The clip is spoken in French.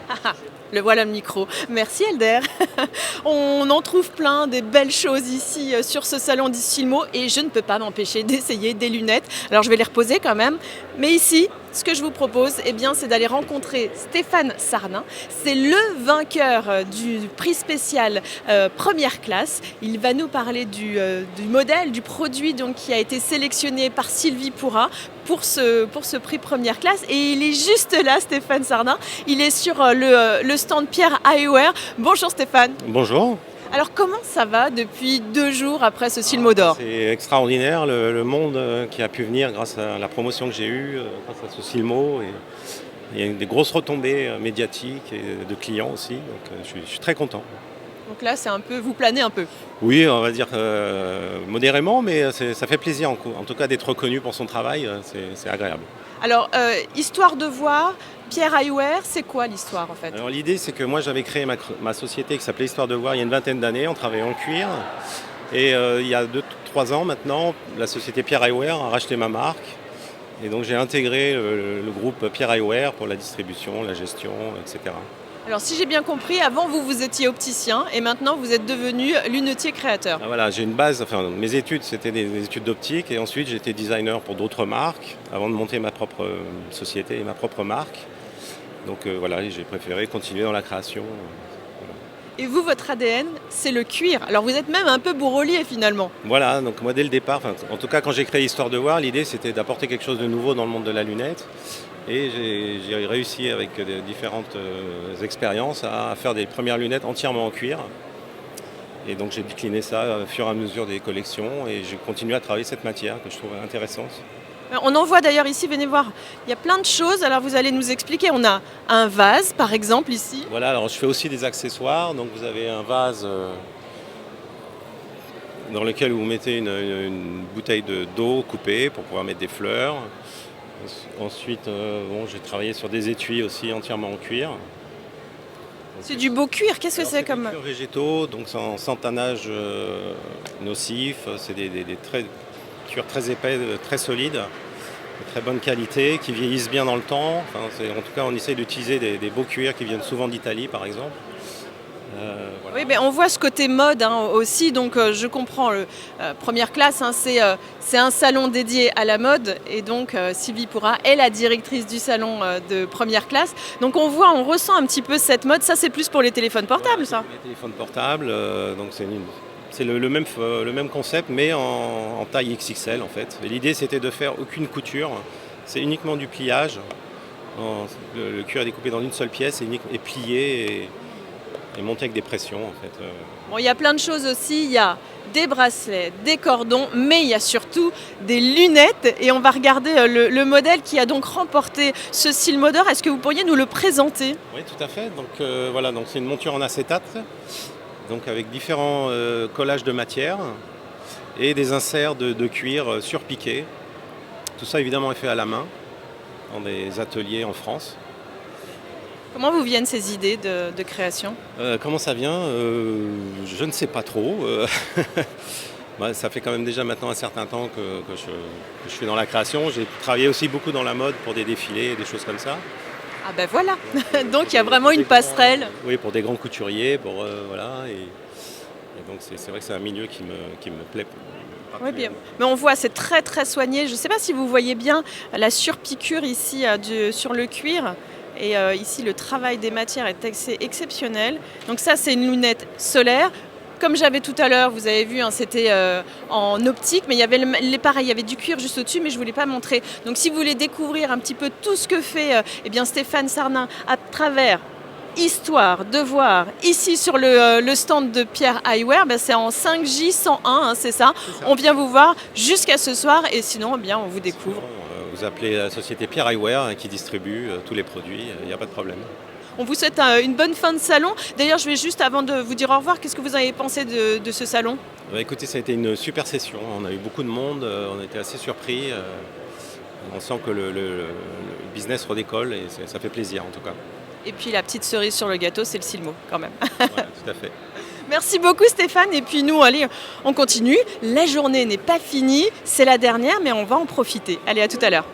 Ah ah, le voilà le micro. Merci Elder. On en trouve plein des belles choses ici sur ce salon d'Issilmo et je ne peux pas m'empêcher d'essayer des lunettes. Alors je vais les reposer quand même. Mais ici, ce que je vous propose, eh bien, c'est d'aller rencontrer Stéphane Sarnin. C'est le vainqueur du prix spécial première classe. Il va nous parler du modèle, du produit donc, qui a été sélectionné par Sylvie Pourra pour ce prix première classe. Et il est juste là, Stéphane Sarnin. Il est sur le stand Pierre Eyewear. Bonjour Stéphane. Bonjour. Alors comment ça va depuis 2 jours après ce Silmo d'or? C'est extraordinaire le monde qui a pu venir grâce à la promotion que j'ai eue, grâce à ce Silmo. Et il y a eu des grosses retombées médiatiques et de clients aussi. Donc je suis très content. Donc là, c'est un peu, vous planez un peu. Oui, on va dire modérément, mais ça fait plaisir en tout cas d'être reconnu pour son travail. C'est agréable. Alors, histoire de voir, Pierre Eyewear, c'est quoi l'histoire en fait? Alors l'idée, c'est que moi j'avais créé ma société qui s'appelait Histoire de voir il y a une vingtaine d'années. On travaillait en cuir. Et il y a 2-3 ans maintenant, la société Pierre Eyewear a racheté ma marque. Et donc j'ai intégré le groupe Pierre Eyewear pour la distribution, la gestion, etc. Alors, si j'ai bien compris, avant vous étiez opticien et maintenant vous êtes devenu lunetier créateur. Ah, voilà, j'ai une base, enfin mes études c'était des études d'optique et ensuite j'étais designer pour d'autres marques avant de monter ma propre société et ma propre marque. Donc voilà, j'ai préféré continuer dans la création. Et vous, votre ADN, c'est le cuir. Alors, vous êtes même un peu bourrelier finalement. Voilà, donc moi dès le départ, en tout cas quand j'ai créé Histoire de voir, l'idée c'était d'apporter quelque chose de nouveau dans le monde de la lunette. Et j'ai réussi avec différentes expériences à faire des premières lunettes entièrement en cuir. Et donc j'ai décliné ça au fur et à mesure des collections et j'ai continué à travailler cette matière que je trouve intéressante. On en voit d'ailleurs ici, venez voir, il y a plein de choses. Alors, vous allez nous expliquer. On a un vase, par exemple, ici. Voilà, alors je fais aussi des accessoires. Donc vous avez un vase dans lequel vous mettez une bouteille d'eau coupée pour pouvoir mettre des fleurs. Ensuite, j'ai travaillé sur des étuis aussi entièrement en cuir. C'est du beau cuir. Qu'est-ce que c'est comme... Des cuirs végétaux, donc sans tannage nocif. C'est des cuirs très épais, très solides, de très bonne qualité, qui vieillissent bien dans le temps. En tout cas, on essaye d'utiliser des beaux cuirs qui viennent souvent d'Italie, par exemple. Voilà. Oui, on voit ce côté mode aussi, donc je comprends. Première classe, c'est un salon dédié à la mode, et donc Sylvie Pourra est la directrice du salon de première classe. Donc on ressent un petit peu cette mode. Ça, c'est plus pour les téléphones portables, ça. Les téléphones portables, donc c'est le même concept, mais en taille XXL en fait. Et l'idée, c'était de faire aucune couture, c'est uniquement du pliage. Le cuir est découpé dans une seule pièce et plié et monté avec des pressions en fait. Bon, il y a plein de choses aussi. Il y a des bracelets, des cordons, mais il y a surtout des lunettes. Et on va regarder le modèle qui a donc remporté ce Silmo d'or. Est-ce que vous pourriez nous le présenter? Oui, tout à fait. Donc voilà, donc c'est une monture en acétate, donc avec différents collages de matière et des inserts de cuir surpiqués. Tout ça évidemment est fait à la main dans des ateliers en France. Comment vous viennent ces idées de création? Comment ça vient je ne sais pas trop. Ça fait quand même déjà maintenant un certain temps que je suis dans la création. J'ai travaillé aussi beaucoup dans la mode pour des défilés, des choses comme ça. Ah ben voilà. Donc il y a vraiment une passerelle. Oui, pour des grands couturiers, voilà. Et donc c'est vrai que c'est un milieu qui me plaît. Oui, bien. Mais on voit, c'est très très soigné. Je ne sais pas si vous voyez bien la surpiqûre ici sur le cuir. Et ici, le travail des matières est exceptionnel. Donc ça, c'est une lunette solaire. Comme j'avais tout à l'heure, vous avez vu, c'était en optique, mais il y avait pareil, il y avait du cuir juste au-dessus, mais je ne voulais pas montrer. Donc si vous voulez découvrir un petit peu tout ce que fait Stéphane Sarnin à travers Histoire de voir ici sur le stand de Pierre Eyewear, c'est en 5J101, c'est ça. On vient vous voir jusqu'à ce soir et sinon, on vous découvre. Sinon, vous appelez la société Pierre Eyewear qui distribue tous les produits, il n'y a pas de problème. On vous souhaite une bonne fin de salon. D'ailleurs, je vais juste, avant de vous dire au revoir, qu'est-ce que vous avez pensé de ce salon? Écoutez, ça a été une super session. On a eu beaucoup de monde, on a été assez surpris. On sent que le business redécolle et ça fait plaisir en tout cas. Et puis la petite cerise sur le gâteau, c'est le Silmo quand même. Voilà, tout à fait. Merci beaucoup Stéphane. Et puis nous, allez, on continue. La journée n'est pas finie, c'est la dernière, mais on va en profiter. Allez, à tout à l'heure.